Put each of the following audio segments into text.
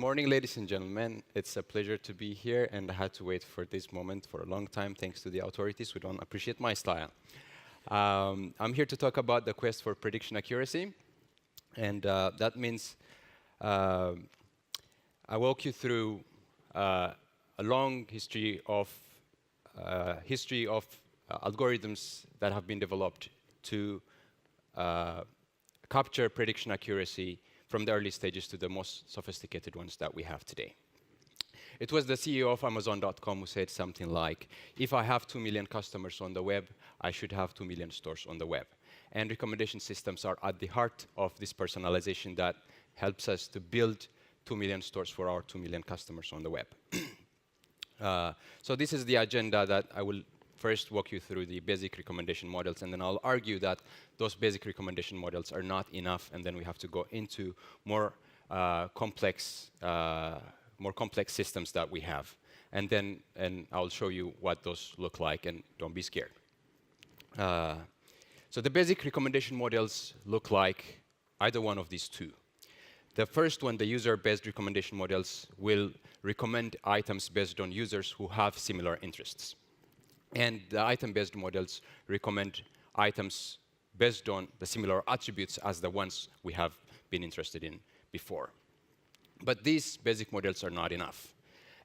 morning, ladies and gentlemen. It's a pleasure to be here, and I had to wait for this moment for a long time, thanks to the authorities who don't appreciate my style. I'm here to talk about the quest for prediction accuracy, and that means I walk you through a long history of algorithms that have been developed to capture prediction accuracy from the early stages to the most sophisticated ones that we have today. It was the CEO of Amazon.com who said something like, if I have 2 million customers on the web, I should have 2 million stores on the web. And recommendation systems are at the heart of this personalization that helps us to build 2 million stores for our 2 million customers on the web. So this is the agenda that I will first walk you through the basic recommendation models, and then I'll argue that those basic recommendation models are not enough, and then we have to go into more complex systems that we have. And I'll show you what those look like, and don't be scared. So the basic recommendation models look like either one of these two. The first one, the user-based recommendation models, will recommend items based on users who have similar interests. And the item-based models recommend items based on the similar attributes as the ones we have been interested in before. But these basic models are not enough.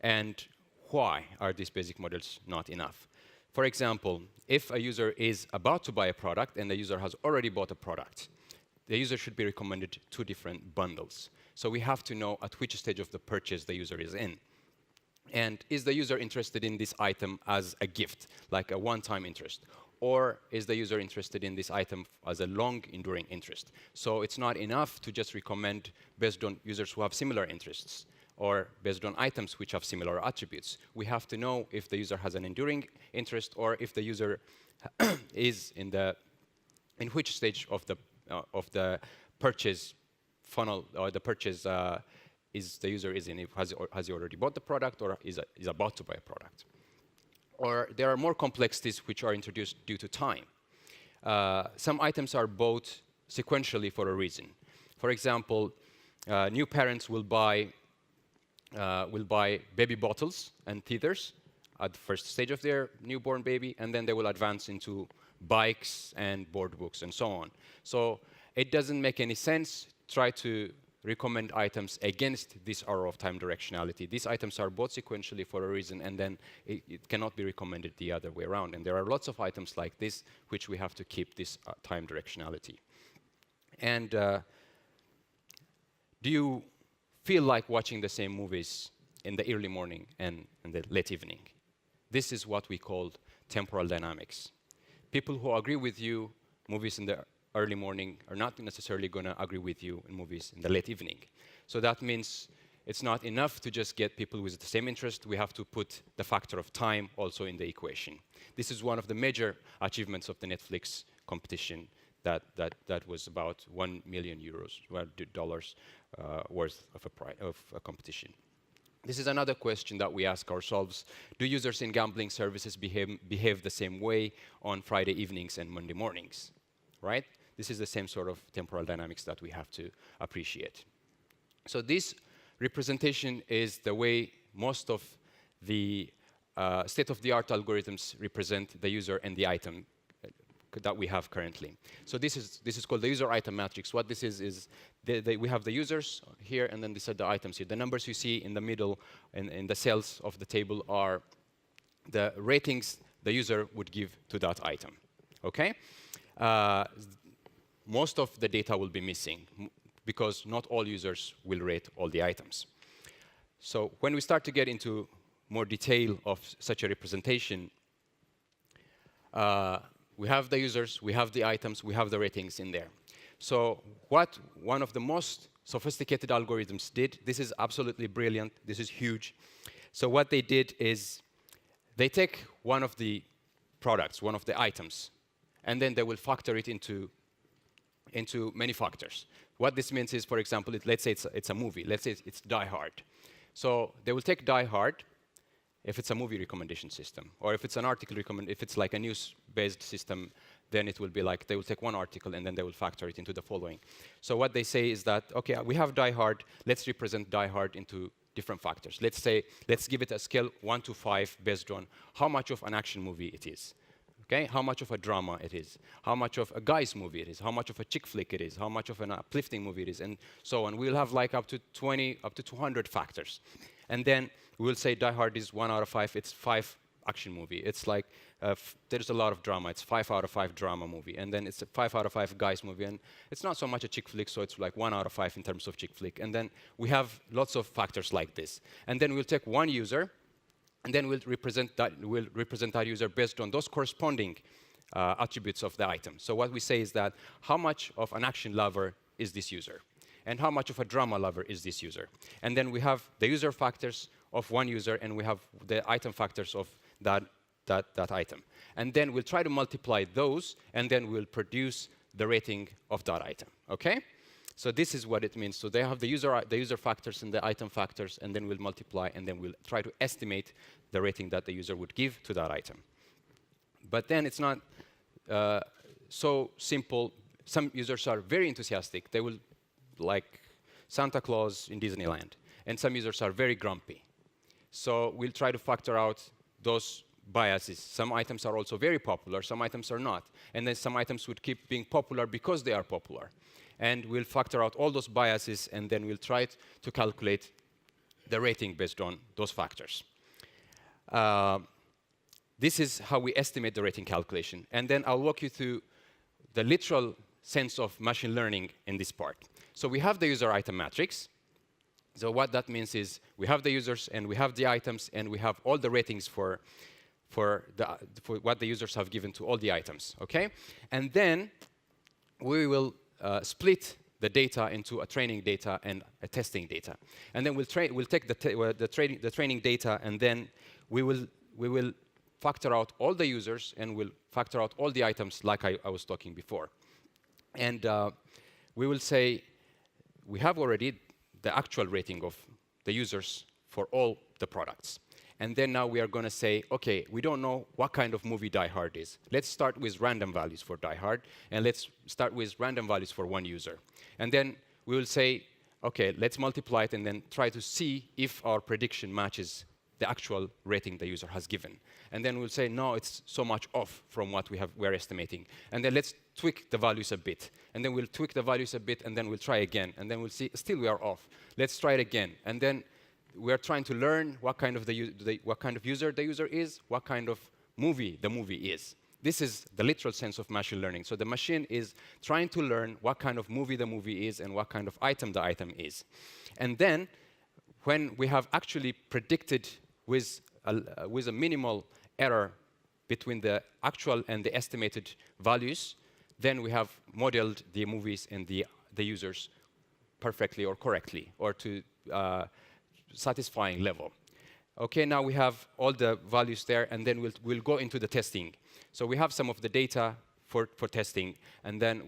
And why are these basic models not enough? For example, if a user is about to buy a product and the user has already bought a product, the user should be recommended 2 different bundles. So we have to know at which stage of the purchase the user is in. And is the user interested in this item as a gift, like a one-time interest? Or is the user interested in this item as a long-enduring interest? So it's not enough to just recommend based on users who have similar interests or based on items which have similar attributes. We have to know if the user has an enduring interest or if the user is in which stage of the purchase funnel or the purchase the user is in. Has he already bought the product or is about to buy a product? Or there are more complexities which are introduced due to time. Some items are bought sequentially for a reason. For example, new parents will buy baby bottles and teethers at the first stage of their newborn baby, and then they will advance into bikes and board books and so on. So it doesn't make any sense to try to recommend items against this arrow of time directionality. These items are bought sequentially for a reason, and then it cannot be recommended the other way around. And there are lots of items like this which we have to keep this time directionality. And do you feel like watching the same movies in the early morning and in the late evening? This is what we call temporal dynamics. People who agree with you, movies in the early morning, are not necessarily going to agree with you in movies in the late evening. So that means it's not enough to just get people with the same interest. We have to put the factor of time also in the equation. This is one of the major achievements of the Netflix competition that was about $1 million worth of a competition. This is another question that we ask ourselves. Do users in gambling services behave the same way on Friday evenings and Monday mornings? Right? This is the same sort of temporal dynamics that we have to appreciate. So this representation is the way most of the state-of-the-art algorithms represent the user and the item that we have currently. So this is called the user item matrix. What this is we have the users here, and then these are the items here. The numbers you see in the middle in the cells of the table are the ratings the user would give to that item. Okay? Most of the data will be missing because not all users will rate all the items. So when we start to get into more detail of such a representation, we have the users, we have the items, we have the ratings in there. So what one of the most sophisticated algorithms did, this is absolutely brilliant, this is huge. So what they did is they take one of the products, one of the items, and then they will factor it into many factors. What this means is, for example, let's say it's a movie. Let's say it's Die Hard. So they will take Die Hard if it's a movie recommendation system, or if it's an article if it's like a news-based system, then it will be like they will take one article and then they will factor it into the following. So what they say is that, okay, we have Die Hard, let's represent Die Hard into different factors. Let's give it a scale 1 to 5 based on how much of an action movie it is. Okay, how much of a drama it is, how much of a guy's movie it is, how much of a chick flick it is, how much of an uplifting movie it is, and so on. We'll have like up to 20, up to 200 factors. And then we'll say Die Hard is 1 out of 5, it's 5 action movie. It's like, there's a lot of drama, it's 5 out of 5 drama movie. And then it's a 5 out of 5 guys movie, and it's not so much a chick flick, so it's like 1 out of 5 in terms of chick flick. And then we have lots of factors like this. And then we'll take one user, and then we'll represent that user based on those corresponding attributes of the item. So what we say is that how much of an action lover is this user? And how much of a drama lover is this user? And then we have the user factors of one user, and we have the item factors of that item. And then we'll try to multiply those, and then we'll produce the rating of that item. Okay? So this is what it means. So they have the user factors and the item factors, and then we'll multiply, and then we'll try to estimate the rating that the user would give to that item. But then it's not so simple. Some users are very enthusiastic. They will like Santa Claus in Disneyland. And some users are very grumpy. So we'll try to factor out those biases. Some items are also very popular, some items are not. And then some items would keep being popular because they are popular. And we'll factor out all those biases, and then we'll try to calculate the rating based on those factors. This is how we estimate the rating calculation. And then I'll walk you through the literal sense of machine learning in this part. So we have the user item matrix. So what that means is we have the users, and we have the items, and we have all the ratings for what the users have given to all the items. Okay? And then we will split the data into a training data and a testing data. And then we'll take the training data, and then we will factor out all the users, and we'll factor out all the items like I was talking before. And we will say we have already the actual rating of the users for all the products. And then now we are going to say, OK, we don't know what kind of movie Die Hard is. Let's start with random values for Die Hard, and let's start with random values for one user. And then we will say, OK, let's multiply it and then try to see if our prediction matches the actual rating the user has given. And then we'll say, no, it's so much off from what we're estimating. And then let's tweak the values a bit. And then we'll tweak the values a bit, and then we'll try again. And then we'll see, still we are off. Let's try it again. And then we're trying to learn what kind of user the user is, what kind of movie the movie is. This is the literal sense of machine learning. So the machine is trying to learn what kind of movie the movie is and what kind of item the item is. And then when we have actually predicted with a minimal error between the actual and the estimated values, then we have modeled the movies and the users perfectly or correctly, or to satisfying level. Okay, now we have all the values there, and then we'll go into the testing. So we have some of the data for testing, and then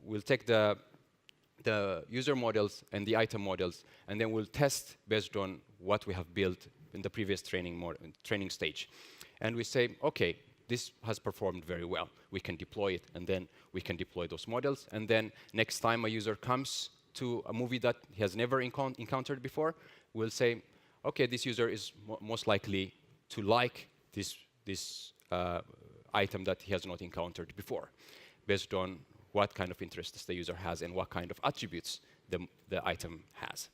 we'll take the user models and the item models, and then we'll test based on what we have built in the previous training stage. And we say, OK, this has performed very well. We can deploy it, and then we can deploy those models. And then next time a user comes to a movie that he has never encountered before, we'll say, OK, this user is most likely to like this item that he has not encountered before, based on what kind of interests the user has and what kind of attributes the item has.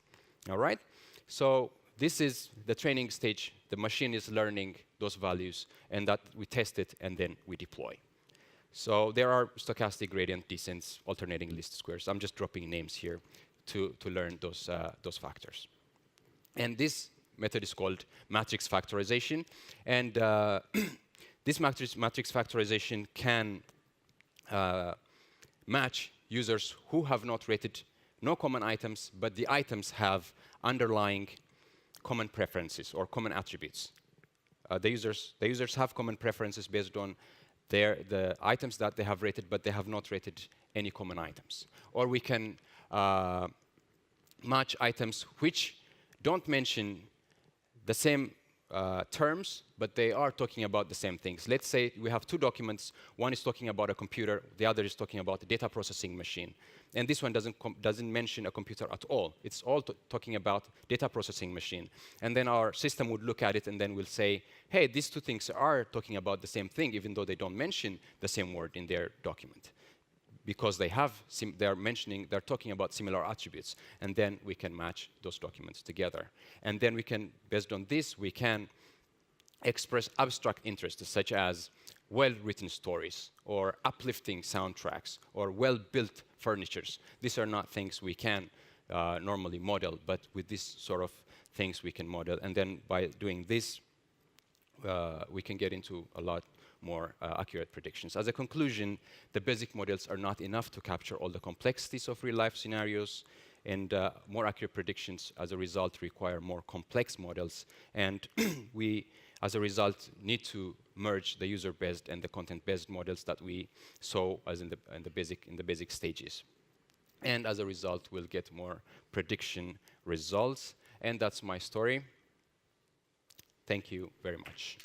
All right? So this is the training stage. The machine is learning those values, and that we test it, and then we deploy. So there are stochastic gradient descents, alternating least squares. I'm just dropping names here to learn those factors. And this method is called matrix factorization. And this matrix factorization can match users who have not rated no common items, but the items have underlying common preferences or common attributes. The users have common preferences based on the items that they have rated, but they have not rated any common items. Or we can match items which don't mention the same terms, but they are talking about the same things. Let's say we have two documents. One is talking about a computer, the other is talking about a data processing machine. And this one doesn't mention a computer at all. It's all talking about data processing machine. And then our system would look at it and then will say, hey, these two things are talking about the same thing, even though they don't mention the same word in their document. Because they're talking about similar attributes. And then we can match those documents together. And then we can, based on this, we can express abstract interests, such as well-written stories, or uplifting soundtracks, or well-built furnitures. These are not things we can normally model, but with these sort of things we can model. And then by doing this, we can get into a lot more accurate predictions. As a conclusion, the basic models are not enough to capture all the complexities of real-life scenarios, and more accurate predictions, as a result, require more complex models. And we, as a result, need to merge the user-based and the content-based models that we saw as in the basic stages. And as a result, we'll get more prediction results. And that's my story. Thank you very much.